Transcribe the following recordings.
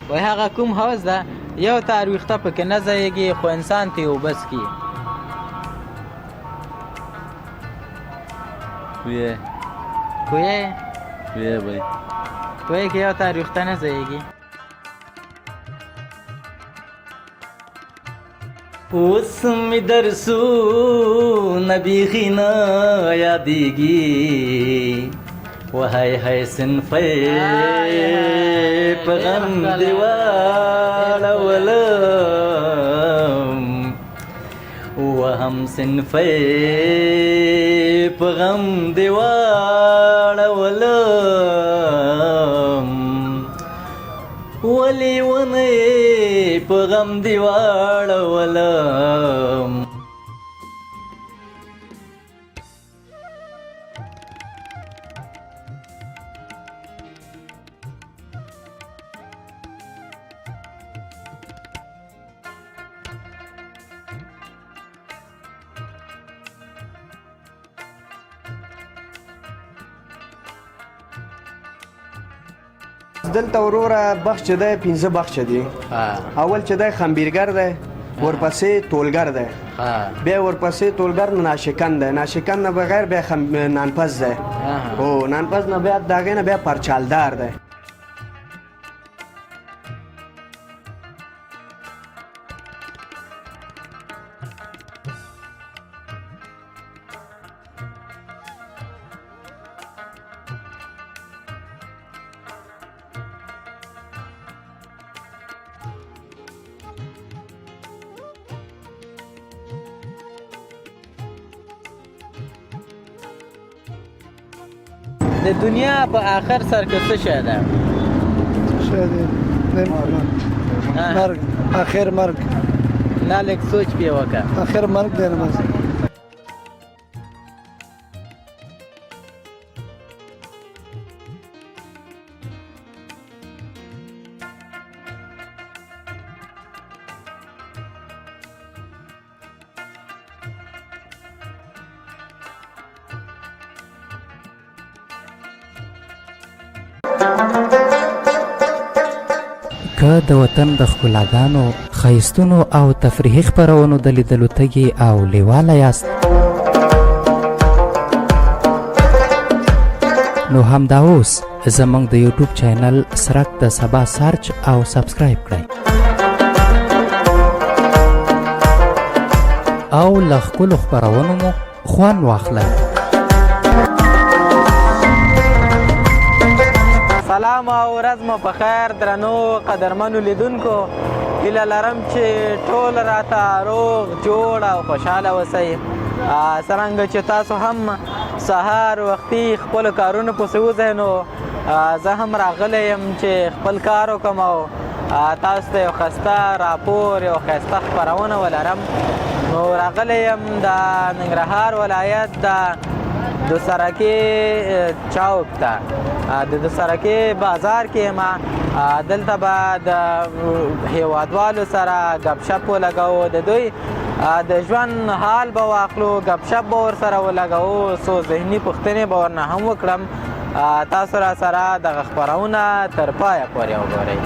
وای هغه کوم حوض ده یو تار ویښته پکې نه ځایږي خو انسان ته یې اوبه څښي. کویه بای کویه کې یو تار ویښته نه ځایږي. اوس می درسونه بیخي نه یادېږي وهای های صنفی په غم دې واړولم وهم صنفی په غم دې واړولم ولې ونه په غم دې واړولم. دلته وروره بخش چې دی 15 بخش دي. اول چې دی خمبیرګر دی، ورپسې تولګر دی، بیا ورپسې تولګر نه ناشکن دی، ناشکن نه بغیر بیا نانپز دی، او نانپز نه بیا د هغې نه بیا پرچالدار دی. د دنیا په آخر سر کې څه شی ده؟ مرګ. آخر مرګ. نه لږ سوچ پې وکړه. آخر مرګ دی نه بس. که د وطن د ښکلاګانو ښایستونو او تفریحي خپرونو د لیدلو تږي او لیواله یاست نو همدا اوس زموږ د یوټیوب چینل سرک د سبا سرچ او سبسکرایب کړئ او له ښکلو خپرونو مو خوند واخلئ. سلام او ورځ مو په خیر درنو قدرمنو لیدونکو. هیله لرم چې ټول راته روغ جوړ او خوشحاله اوسئ. څرنګه چې تاسو هم سهار وختي خپلو کارونو پسې وځئ نو زه هم راغلی یم چې خپل کار وکړم او تاسو ته یو ښایسته راپور یو ښایسته خپرونه ولرم. نو راغلی یم د ننګرهار ولایت د دوسرکې چوک ته د دوسرکې بازار کې یم. دلته به د هیوادوالو سره ګپ شپ ولګوو، د دوی د ژوند حال به واخلو، ګپ شپ به ورسره ولګوو، څو ذهني پوښتنې به ورنه هم وکړم. تاسو را سره دغه خپرونه تر پایه پورې وګورئ.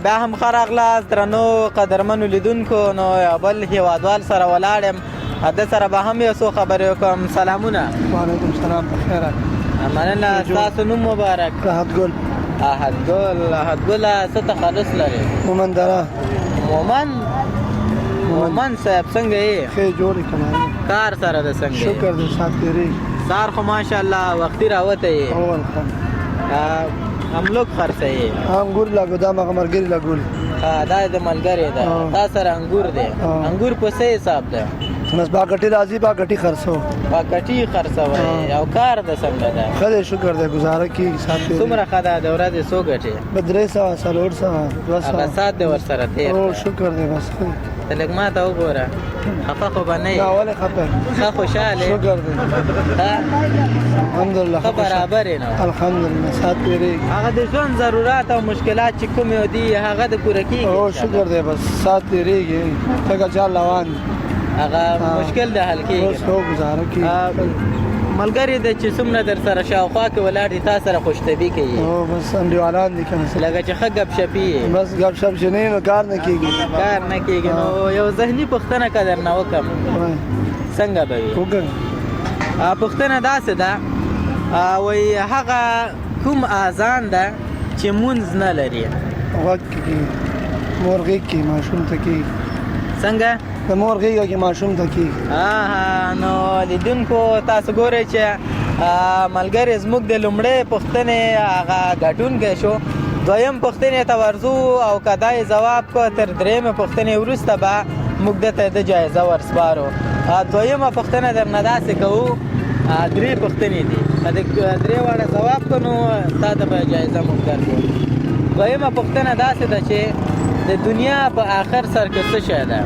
بیا هم ښه راغلاست درنو قدرمنو لیدونکو. نو یو بل هیوادوال سره ولاړ یم، ده سره به هم یو څو خبرې وکړم. سلامونه. وعلیکم السلام. بخیره. مننه. ستاسو نوم مبارک؟ احدګل. احدګله څه تخلص لرې؟ مومن دره. مومن صاحب څنګه یې؟ ښه جوړ یې که نه؟ کار سره ده څنګه؟ شکر دی ساعت تېرېږي. سهار خو ماشاءالله وختي راوتی یې. املوک خرڅه یې؟ انګور لاګو، دا مغه ملګري لګولي. دا د ملګري ده. تا سره انګور دی؟ انګور په څه حساب ده؟ بس باغټي راځي باغټي خرڅو پاکټي خرڅوي او کار د څنګه ده خدای شکر دې گزاره کی سات دې څومره خدا د ورځې څو ګټې بدرې سوا سلور سوا هغه سات د ور سره تیر او شکر دې بس ته لږ ما ته وګوره خفه خو به نه دا یې اول خپه ښه خوشحاله یې شکر دې ها؟ الحمدلله ښه برابر یې نو الحمدلله سات دې هغه د ژوند ضرورت او مشکلات چې کومې دي هغه د پوره کېږي او شکر دې بس سات دې ریږي څنګه چل روان هغه مشکل د حل کېږي اوس هو گزاره کی ملګری د چې څومره در سره شاوخوا کې ولاړ دي تا سره خوشطبي کوي او بس انډیوالان دي کنه لکه چې ښه ګپ شپي یې بس غب شپ شنه نو کار نه کیږي کار نه کېږي نو یو ذهني پوښتنه که درنه وکړم څنګه به وي وګورئ پوښتنه داسې ده وایي هغه کوم اذان ده چې مونځ نه لري وخت کې مورغي کې ماشوم ته کې څنګه د مورغي کې ماشوم ته کې نو لیدونکو تاسو ګورئ چې ملګری زموږ د لومړۍ پوښتنې هغه ګډونکی شو دویم پوښتنې ته ورځو او که دا یې ځواب کړو تر درېیمې پوښتنې وروسته به موږ دته د جایزه ورسپارو دویمه پوښتنه درنه داسې کوو درې پوښتنې دي که د درې واړه ځواب کړو نو تا ته به جایزه موږ درکړو دویمه پوښتنه داسې ده چې د دنیا په آخر سر کې څه شی ده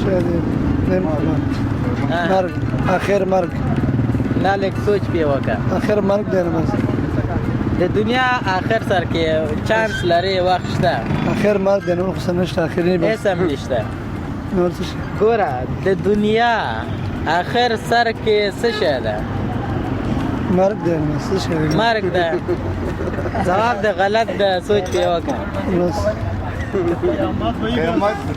شاید مرګ اخر مرګ دا لږ سوچ پې وکړه اخر مرګ دی نه بس د دنیا آخر سر کې چانس لري وخت شته اخر مرګ دی نور خو څه نشته اخري بس هېڅ هم نشته نور څه شي ګوره د دنیا آخر سر کې څه شی ده مرګ دی نه څه شي دی مرګ ده ځواب د غلط ده سوچ پې وکړه بس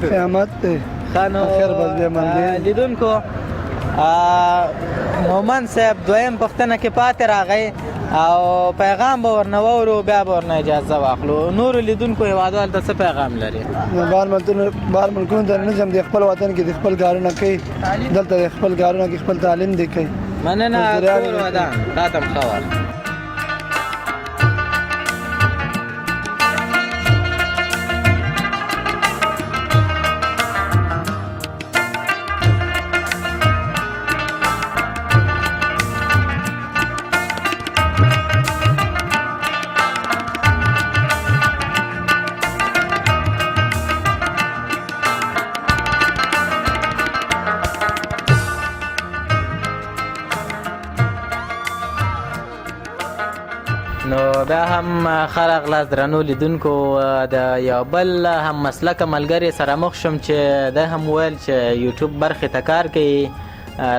قیامت دی خانو آخر بس بیا منډې لیدونکو مومن صاحب دویم پوښتنه کې پاتې راغی او پیغام به ورنه واورو بیا به ورنه اجازه واخلو نورو لیدونکو هېوادوالو ته څه پیغام لري بار ملکونو ته نه ځم د خپل وطن کې د خپل کارونه کوي دلته د خپل کارونه کې خپل تعلیم دی کوي مننه ټول ودان تا ته هم ښه وخت نو بیا هم خلق لاس درنو لیدونکو د یو بل هم مسلکه ملګري سره مخ شم چې د هم ویل چې یوټیوب برخې ته کار کوي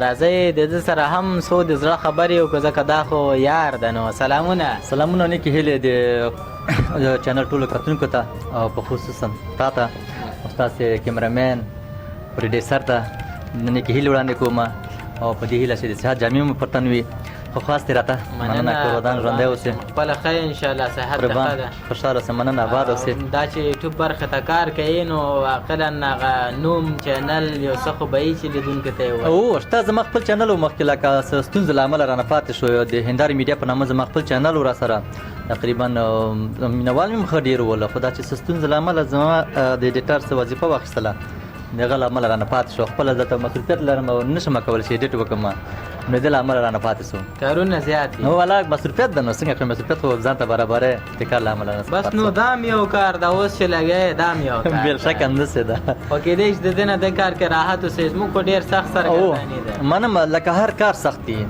راځئ د ده سره هم څو د زړه خبرې وکړو ځکه دا خو یار ده نو سلامونه نیکې هیلې د چینل ټولو کتونکو ته او په خصوصا تا ته ستاسې کیمرامین پروډیوسر ته نیکې هیلې وړاندې کوم او په دې هیله چې د صحت جامې مو پر تن وي خو خاص دې راته مننه کور ودان ژوندی اوسې خپله ښه انشاءالله صحت ته ښه ده خوشحاله اوسې مننه آباد اوسې دا چې یوټیوب برخې ته کار کوي نو عاقلا هغه نوم چینل یو څه خو به یي چې لیدونکو ته یې ووایي او شته زما خپل چینل و مخکې لکه څه ستونزې له امله رانه پاتې شو د هندارې میډیا په نامه زما خپل چینل و را سره تقریبا مینوال مې ښه ډېر وله خو دا چې څه ستونزې له امله زما د ایډیټر څه وظیفه واخیستله د هغه له امله رانه پاتې شو خپله دلته مصروفیت لرم او نه شم کولی چې ایډیټ وکړم نو د له امله رانه پاتې شو کارونه زیات دي نو والا مصروفیت ده نو څنګه کړم مصروفیت خو ځان ته برابرې د کار له امله نه بس نو دام یو کار دا اوس چې لګی دام یو کار بل شک همداسې ده خو کېدی چې د دې نه د کار کې راحت اوسې زموږ خو ډېر سخت سرګرداني ده منم لکه هر کار سخت دی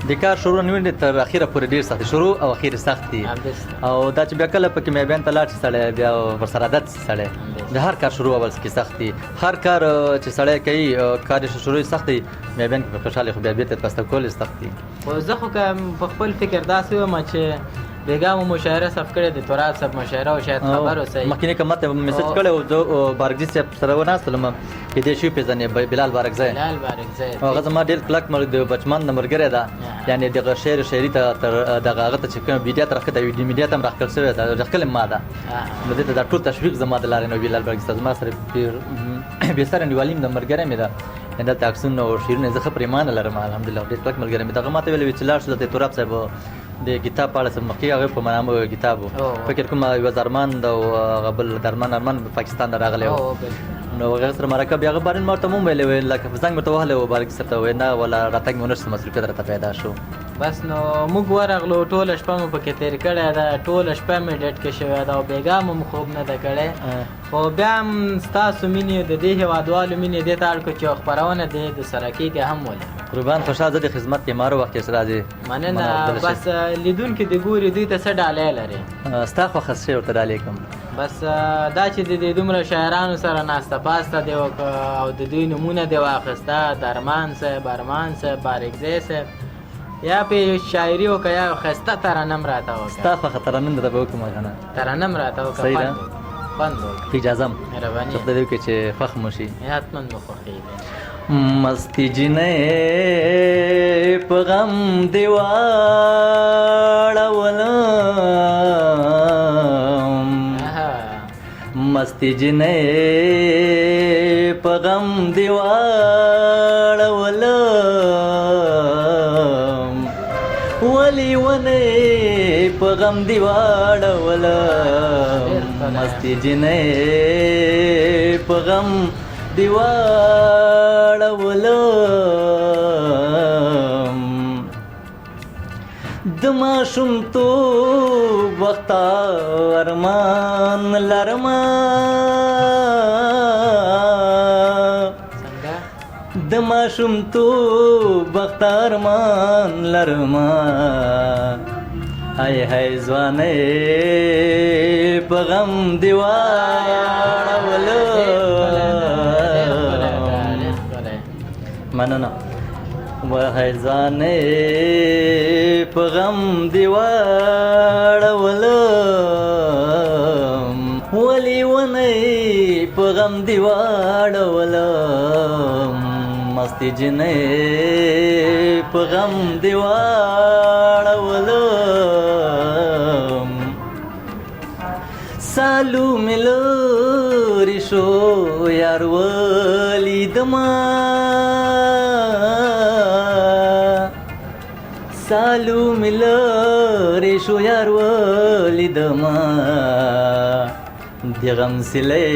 د کار شروع نیولې تر اخیره پورې ډېر سخت شروع او اخیر سخت دي او دا چې بیا کله پکې مې بیان ته لاړ شي سړی بیا ورسره عادت شي سړی د هر کار شروع اول کې سخت دي هر کار چې سړی کوي کار یې شروع سخت دی مې بیان کې خوشحالي خو بیا بېرته پسته کول سخت دي خو زه خو که په خپل فکر داسې وم چې بیګا مو مشاعره صف کړې د تراب صاحب مشاعره او شاید خبر اوسئ مخکینی که ماته میسج کړی و زه بارکزي صاحب سره وناستلم کېدای شي وپېژنې بلال بارکزی هغه زما ډېر کلک د بچمن د ملګری ده یعنې دغه شعر شاعري ته تر دغه هغه ته چې کومه میډیا ته راښکته وي میډیا ته هم راښکل شوې ده راښکلې ما ده نو دې ته دا ټول تشویق زما د لارې نه بلال بارکزي صاحب زما سره بېسره انډیوالي م د ملګری مې ده دلته عکسونه او شعرونه زه ښه پرېمانه لرم الحمدلله ډېر کلک ملګری مې دغه ما ته ویلې وي چې لاړ شو دلته تراب صاحب د کتاب په اړه څه مخکې هغه په نامه کتاب و فکر کوم یو درمند او هغه بل درمند پاکستان ته راغلی و نو هغه سره مرکه بیا هغه بارین ما ورته هم ویلې ویل لکه زنګ مې ورته وهلی و بارګي صاحب ته وویل نه ولا راتګ مې ونه شو مصروفیت راته پیدا شو بس نو موږ ورغلو ټوله شپه مو پکې تېر کړې ده ټوله شپه مې ډېډ کې شوې ده او بېګا مو خوب نه ده کړی خو بیا هم ستاسو مینې د دې هېوادوالو مینې دې ته اړ کړو چې یو خپرونه دې د سره کېږي هم ولري قربان خوشحال زه د خدمت کې مارو وخت کې سره راځي مننه بس لیدونکي د ګوري دوی ته څه ډالۍ لري ستا خوښه څه شی ورته ډالۍ کوم بس دا چې د دې دومره شاعرانو سره ناسته پاسته دی وکړه او د دوی نومونه دې واخیسته درمان صاحب ارمان صاحب بارکزی صاحب یا پې شاعري وکړه یا ښایسته ترنم راته وکړه ستا خوښه ترنم درته به وکړم کنه ترنم راته وکړه صحیح ده خوند وکړه اجازه مهرباني څه دې وکړي چې خوښ مو شي حتما به خوښېږي مستی جنې په غم دې واړولم مستی جنې په غم دې واړولم ولی ونې په غم دې واړولم مستی جنې په غم دې واړولم د ماشومتوب وخته ارمان لرمه د ماشومتوب وخته ارمان لرمه هی هی ځوانۍ په غم دې واړولم مننه وهی ځوانۍ په غم دې واړولم ولې ونۍ په غم دې واړولم مستی جنۍ په غم دې واړولم سالو مې لرې شو یار ولیدمه سالو مې لرې شو یار ولیدمه د غم سیلۍ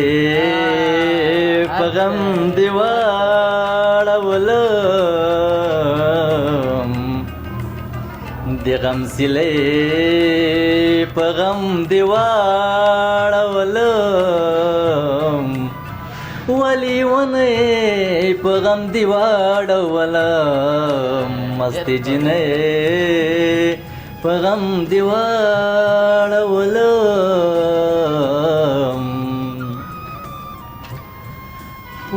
په غم دې واړولم د غم سیلۍ په غم دې واړولم ولی ونې په غم دې واړولم مستی جنۍ په غم دې واړولم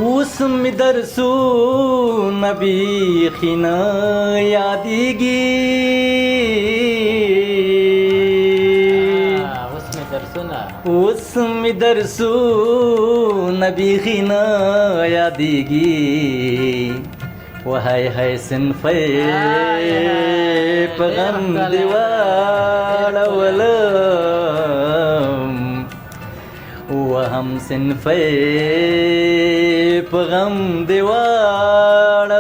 اوس مې درسونه بیخي نه یادېږي اوس مې درسونه بیخي نه یادېږي وهی هی صنفۍ په غم دې واړولم وهم صنفۍ په غم دې واړولم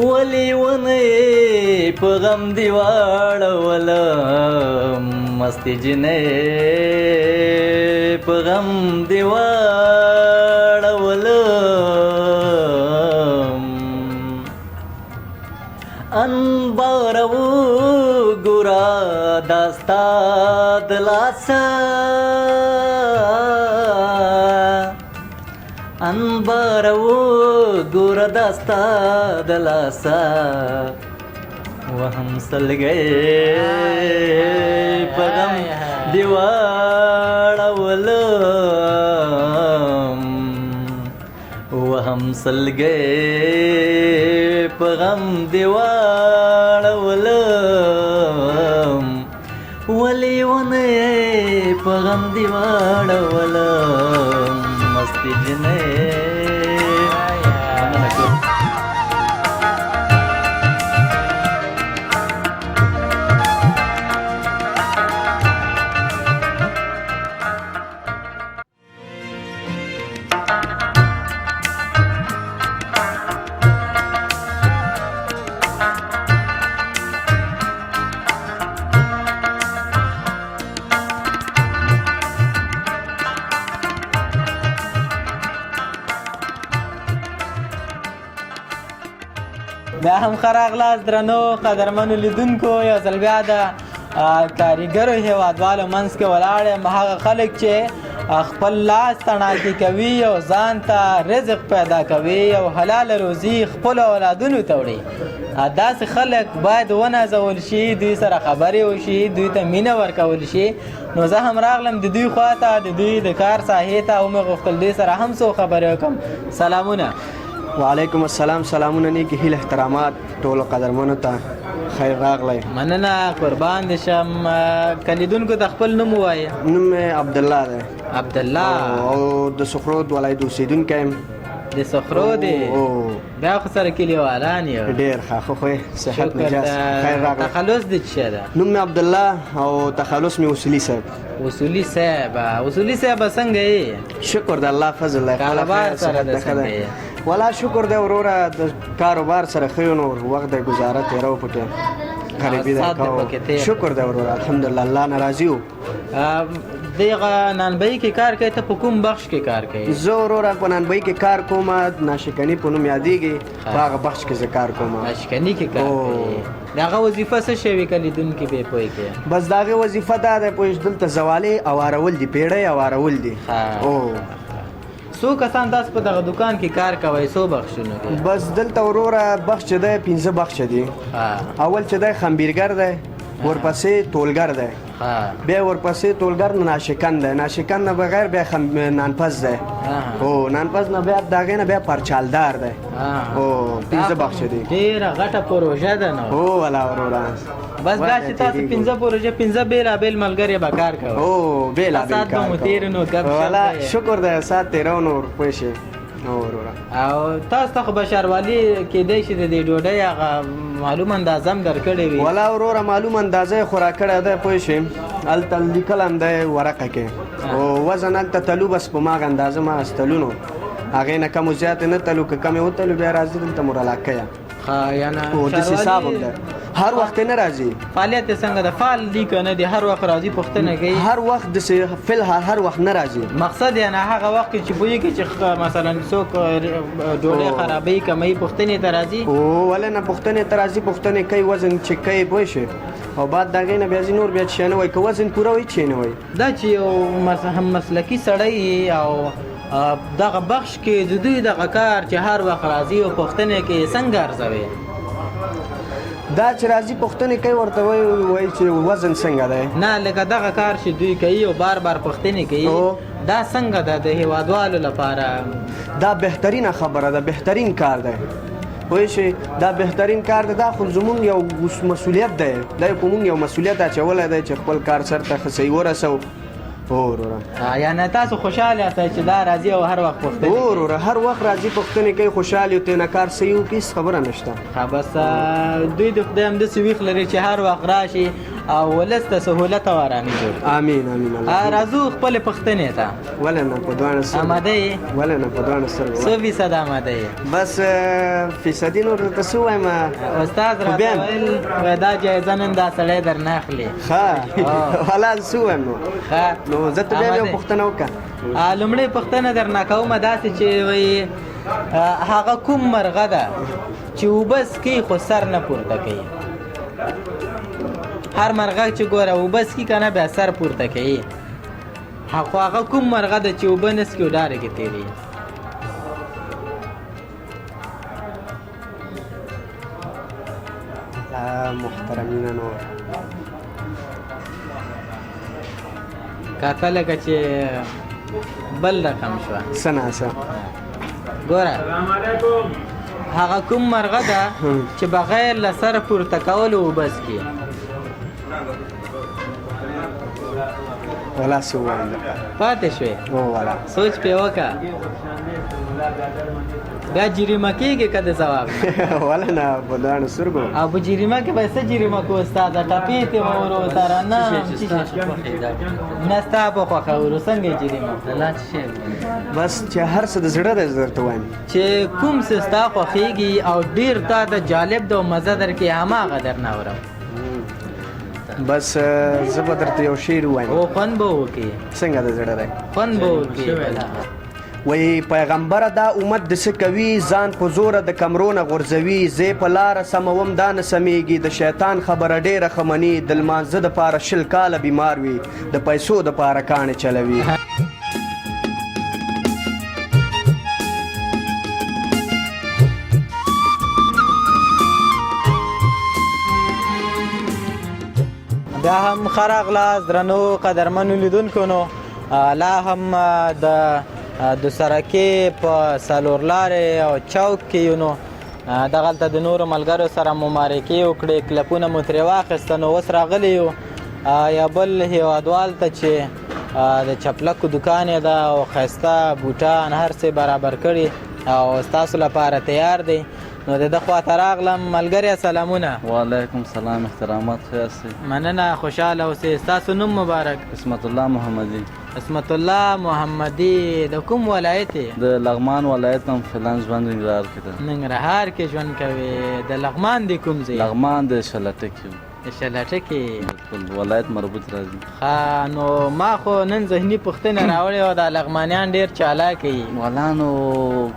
ولی ونې په غم دې واړولم مستی جنۍ په غم دې واړولم انبار وګوره دا ستا د لاسه انبار وګوره دا ستا د لاسه وهم سلګۍ په غم دې واړولم وهم سلګۍ په غم دې واړولم ولی ونې په غم دې واړولم مستی جنۍ بیا هم ښه راغلاست درنو قدرمنو لیدونکو. یو ځل بیا د کاریګرو هېوادوالو منځ کې ولاړ یم. هغه خلک چې خپل لاس تڼاکې کوي او ځان ته رزق پیدا کوي او حلاله روزي خپلو اولادونو ته وړي، داسې خلک باید ونازول شي، دوی سره خبرې وشي، دوی ته مینه ورکول شي. نو زه هم راغلم د دوی خوا ته، د دوی د کار ساحې ته، او مې غوښتل دوی سره هم څو خبرې وکړم. سلامونه. وعلیکم السلام. سلامونه، نیکې هیله احترامات ټولو قدرمنو ته. خیر راغلی. مننه، قربان دې شم. که لیدونکو ته خپل نوم ووایې. نوم مې عبدالله دی. عبدالله. او د سخرود ولایت اوسېدونکی یم. د سخرو دی. بیا خو سره کلیوالان یو. ډېر ښه، خو صحت مجاز. خیر راغلی. تخلص دې څه دی؟ نوم مې عبدالله او تخلص مې اصولي صاحب. اصولي صاحب. اصولي صاحب څنګه یې؟ شکر د الله فضل دی. کاروبار سره د څنګه یې؟ والا شکر دی وروره، د کاروبار سره ښه یو، نو وخت دی ګزاره تېرو پکې غریبي دی کوو. شکر دی وروره، الحمدلله، الله نه راضي وو. دغه نانبایي کې کار کوي، ته په کوم بخش کې کار کوي؟ زه وروره په نانبایي کې کار کوم، ناشکني په نوم یادېږي، په هغه بخش کې زه کار کوم. ناشکني کې کار کوي. د هغه وظیفه څه شی وي که لیدونکي بې پوه کړي؟ بس د هغې وظیفه دا دی پوهېږ، دلته زوالې اوارول دي، پیړۍ اوارول دي. څو کسان تاسو په دغه دکان کې کار کوئ؟ څو بخشونو کې؟ بس دلته وروره بخش چې دی 15 بخش دي. اول چې دی خمبیرګر دی، ورپسې تولګر دی، بیا ورپسې تولګر نه ناشکن دی، ناشکن نه بغیر بیا نانپز دی، او نانپز نه بیا د هغې نه بیا پرچالدار دی. 15 بخش دي. ډېره غټه پروژه ده نو. هو والا وروره. بس دا چې تاسو 15 پروژه 15 بېلابېل ملګري به کار کوئ. بېلابېل ساعت به مو تېر نو ګپ والا شکر دی، ساعت تېرو نو پوه شئ. او تاسو ته خو بشروالي کېدی شي د دې ډوډۍ هغه معلوم اندازه هم درکړې وي. والا وروره معلوم اندازه یې خو راکړی دی پوه شئ، هلته لیکل هم دی ورقه کې، او وزن هلته تلو بس په ماغه اندازه ما تلو نو هغې نه کم و زیات نه تلو، که کم یې وتلو بیا راځي دلته مو رالاکیه. داسې حساب هم دی، هر وخت نه راځي. فعالیت یې څنګه ده؟ فعال دي که نه دي؟ هر وخت راځي پوښتنه کوي؟ هر وخت داسې فلحال هر وخت نه راځي. مقصد یعنې هغه وخت کې چې پوهېږي چې مثلا څوک ډوډۍ خرابوي کموي پوښتنې ته راځي؟ ولې نه پوښتنې ته راځي، پوښتنې کوي، وزن چک کوي پوه شئ، او بعد د هغې نه بیا ځي نور بیا چې نه وایي، که وزن پوره وي چې نه وایي. دا چې یو هم مسلکي سړی او دغه بخش کې د دوی دغه کار چې هر وخت راځي او پوښتنې کوي، څنګه ارزوي؟ دا چې راځي پوښتنې کوي، ورته وایي چې وزن څنګه دی. نه لکه دغه کار چې دوی کوي او بار بار پوښتنې کوي، دا څنګه ده د هېوادوالو لپاره؟ دا بهترینه خبره ده، بهترین کار دی پوه شئ، دا بهترین کار دی. دا خو زمونږ یو مسؤلیت دی، دا په مونږ یو مسؤلیت اچولی دی چې خپل کار سرته ښه صحیح ورسوو. یعنې تاسو خوشحال یاستئ چې دا راځي او هر وخت پوښتنې کوي؟ وروره هر وخت راځي پوښتنې کوي، خوشحال یو، ترېنه کار صحیح وکړي، هېڅ خبره نشته. بس دوی د خدای همداسې ویښ لري چې هر وخت راشي او ولس ته سهولت او ارامي جوړ کړي. امین امین. راځو خپلې پوښتنې ته. ولې نه، په دواړه سترګو. آماده یې؟ ولې نه، په دواړه سترګو. څو فیصد آماده یې؟ بس فیصدي نور درته څه ووایم، استاد راته ویل وایي دا جایزه نن دا سړی در نه اخلي. ښه والا څه ووایم نو. ښه نو زه ته بیا یو پوښتنه وکړه. لومړۍ پوښتنه درنه کومه داسې چې وایي هغه کوم مرغه ده چې اوبه څکي خو سر نه پورته کوي؟ هر مرغه چې ګوره اوبه څکي که نه بیا سر پورته کوي، خو هغه کوم مرغه ده چې اوبه نه څکي او ډارې کې تېري؟ محترمینه نو کاته لکه چې بل رقم شوه څه ناسه. ګوره هغه کوم مرغه ده چې بغیر له سر پورته کولو اوبه څکي؟ والا څه ووایم پاتې شوې؟ والا سوچ پې وکړه، بیا جریمه کېږي که د ځواب نه؟ والا نه، په دواړو سترګو. او په جریمه کې به څه جریمه کوو استاده؟ ټپې تې ورو سره نه نه ستا په خوښه ورو څنګه یې جریمه؟ بس چې هر څه د زړه دی زه درته وایم، چې کوم څه ستا خوښېږي او ډېر تا د جالب ده او مزه درکړي هماغه درنه اورم. بس زه به درته یو شعر ووایم. او خوند به وکړي. څنګه د زړه دی؟ خوند به وکړي. وی پیغمبره دا امت د څه کوي ځان په زوره د کمرونه غورځوي زه په لاره سموم دا نه سمیږي د شیطان خبره ډېره ښه مني د لمانځه دپاره 20 کاله بیمار وي د پیسو دپاره کاڼې چلوي بیا هم ښه راغلاست درنو قدرمنو لیدونکو نو لا هم د سرکې په څلور لارې او چوک کې یو نو دغلته د نورو ملګرو سره مبارکې وکړې کلپونه مو ترې واخیسته نو اوس راغلی یو یا بل هیوادوال ته چې د چپلکو دوکان یې ده او ښایسته بوټان هر څه برابر کړي او ستاسو لپاره تیار دی نو د ده خواته راغلم ملګریه سلامونه وعلیکم سلام احترامات ښه یاستئ مننه خوشحاله اوسئ ستاسو نوم مبارک قسمت الله محمدي قسمت الله محمدي د کوم ولایت یې د لغمان ولایت هم فعلا ژوند ننګرهار کې ده ننګرهار کې ژوند کوي د لغمان د کوم ځای لغمان د شلټه کې د شلټه کې ولایت مربوط راځي ښه نو ما خو نن ذهني پوښتنه راوړې وه دا لغمانیان ډېر چالاکه وي والا نو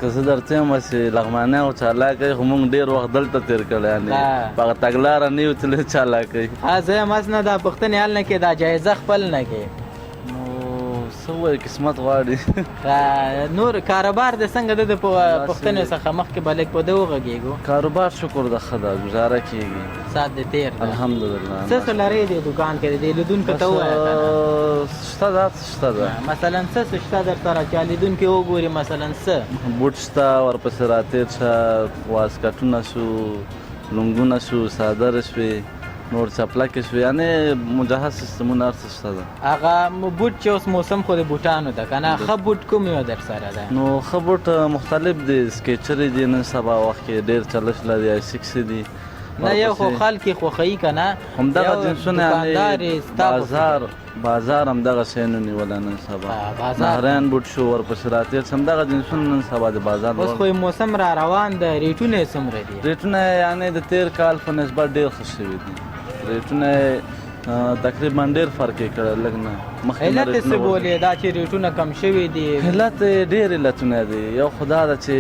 که زه درته وایم چې لغمانیان خو چالاکه وي خو موږ ډېر وخت دلته تېر کړی یعنې په هغه تګلاره نه یو تللی چالاکه وي زه یم هس نه دا پوښتنې حل نه کې دا جایزه خپل نه کې نو څه ووایي قسمت غواړي نور کاروبار د څنګه د پوښتنې څخه مخکې به لږ په ده وغږېږو کاروبار شکر د ښه ده ګزاره کېږي ساعت د تېر ده الحمدلله څه څه لرئ دې دوکان کې د لیدونکو ته ووایه که نه شته ده شته ده مثلا څه شته در سره چې لیدونکي وګوري مثلا څه بوټ شته ورپسې راتېر شه واسکټونه شو لونګونه شو صادر شوې نور چپلکې شوې یعنې مجهز سیستمونه هر څه شته ده هغه بوټ چې اوس موسم خو د بوټانو ده که نه ښه بوټ کوم یو در سره ده نو ښه بوټ مختلف دي سکیچرې دي نن سبا وخت کې ډېر چلش لري آی 6 دي نه یو خو خلک یې خوښوي که نه همدغه جنسونه بازار همدغه شیانو نیولی نن سبا نهرین بوټ شو ورپسې راتېر شه همدغه جنسونه نن سبا د بازار اوس خو موسم را روان ده ریټونه یې څومره دي ریټونه یعنې د تېر کال په نسبت ډېر ښه شوي دي ریټونه تقریبا ډېر فرق یې کړی لږ نه علت یې څه بولې دا چې ریټونه کم شوي دي علت ډېر علتونه دي یو خو دا ده چې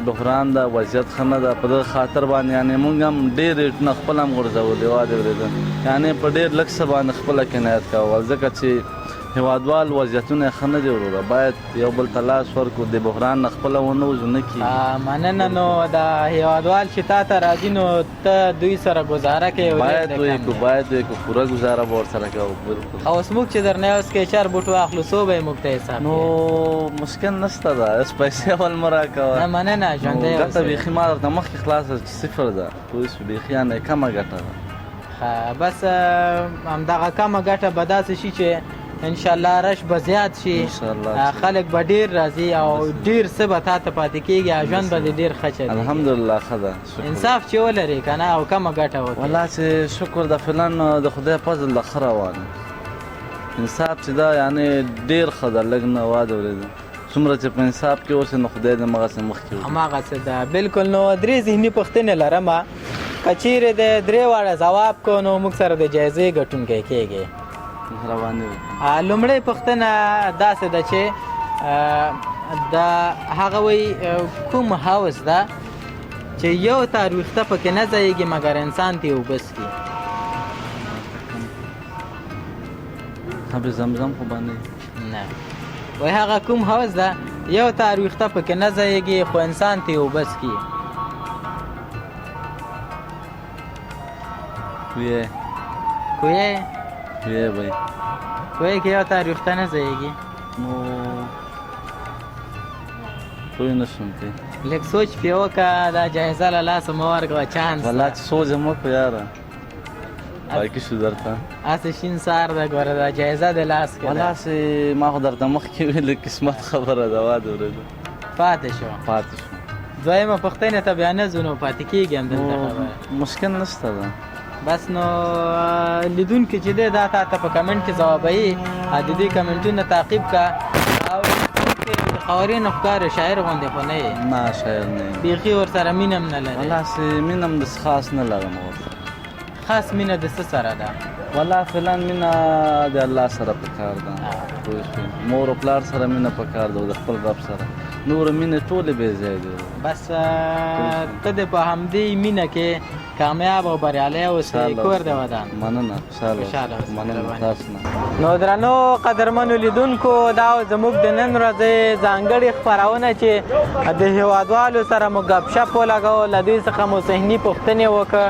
بحران ده وضعیت ښه نه ده په دغه خاطر باندې یعنې مونږ هم ډېر ریټونه خپل هم غورځولي وا دې اورېده یعنې په ډېر لږ څه باندې خپله کنایت کول ځکه چې هیوادوال وضعیتونه ښه نه دي وروره باید یو بل ته لاس ورکړو د بحران نه خپله ونه وځو نه کېږي مننه نو دا هیوادوال چې تا ته راځي نو ته دوی سره ګزاره کوې باید وکړو پوره ګزاره به ورسره کوو او اوس موږ چې درنه یو سکیچر بوټ واخلو څو به یې موږ ته حساب نو مشکل نشته ده اوس پیسې اول مه راکوه نه مننه ژوندی اوسئ ګټه بیخي ما درته مخکې خلاصه صفر ده پوه شو بیخي یعنې کمه ګټه ده بس همدغه کمه ګټه به داسې شي چې انشاءالله رش به زیات شي خلک به ډېر راځي او ډېر څه به تا ته پاتې کېږي او ژوند به دې ډېر ښه چلېږي الحمدلله ښه ده انصاف چې ولرې که نه او کمه ګټه وکړې والله چې شکر د فلان د خدای فضل ده ښه روان انصاف چې ده یعنې ډېر ښه ده لږ نه وا دې اورېده څومره چې په انصاف کې اوسې نو خدای دې هماغسې مخکې وکړي هماغسې ده بلکل نو 3 ذهني پوښتنې لرمه که چیرې د 3 واړه ځواب کو نو موږ سره د جایزې ګټونکی کېږي مهرباني وکړئ لومړۍ پوښتنه داسې ده چې د هغه وایي کوم حوض ده چې یو تار ویښته پکې نه ځایږي مګر انسان ته اوبه څښي آب زمزم خو باندې نه وایي هغه کوم حوض ده یو تار ویښته پکې نه ځایږي خو انسان ته اوبه څښي کویه بھائی کوی کې یو تار ویښته نه ځایږي نو پوه نه شوم پرې لږ سوچ پرې وکړه دا جایزه له لاسه مه ورکوه چانس والله چې سوچ هم وکړو یاره باقي شو درته هسې شین سهار ده ګوره دا جایزه د لاس کې والله چې ما خو درته مخکې ویلې قسمت خبره ده وا دې اورېده پاتې شو دویمه پوښتنې ته بیا نه ځو نو پاتې کېږي همدلته خبره مشکل نشته ده بس نو لیدونکي چې دی دا تا ته په کمنټ کې ځوابوي د دې کمنټونه تعقیب کا او د خاورینو ښکاره شاعر غوندې خو نه یې نه شاعر نه یم بیخي ورسره مینه هم نه لرې والله چې مینه هم داسې خاص نه لرم ورسره خاص مینه د څه سره ده والله فعلا مینه د الله سره پکار ده پوه شوې مور او پلار سره مینه پکار ده او د خپل رب سره نور مینې ټولې بې ځای دي. بس ته د په همدې مینه کې کامیاب او بریالی اوسې. کور دې ودان. مننه. خوشحاله مننه تاسو نه. نو درنو قدرمنو لیدونکو، دا زموږ د نن ورځې ځانګړې خپرونه چې د هېوادوالو سره مو ګپ شپ ولګو، له دوی څخه مو ذهني پوښتنې وکړه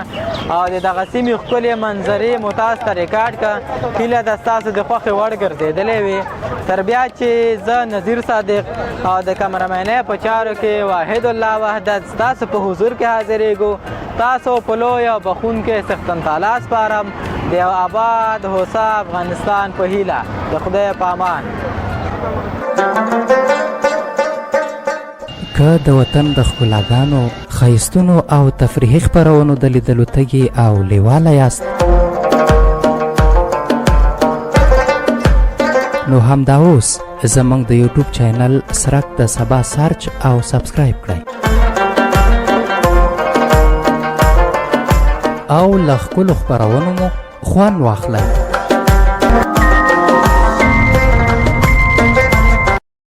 او د دغه سیمې ښکلې منظرې مو تاسو ته ریکارډ کړه. هیله ده ستاسو د خوښې وړ ګرځېدلې وي. تر بیا چې زه نظیر صادق او د کمرمینۍ په چارو کې واحد الله وحدت ستاسو په حضور کې حاضرېږو، تاسو په لوی او بخونکي څښتن تعالی سپارم د یو آباد هوسا افغانستان په هیله. د خدای په امان. که د وطن د ښکلاګانو، ښایستونو او تفریحي خپرونو د لیدلو تږي او لیواله یاست، نو همدا اوس زموږ د یوټیوب چینل سرک د سبا سرچ او سبسکرایب کړئ او له ښکلو خپرونو مو خوند واخلئ.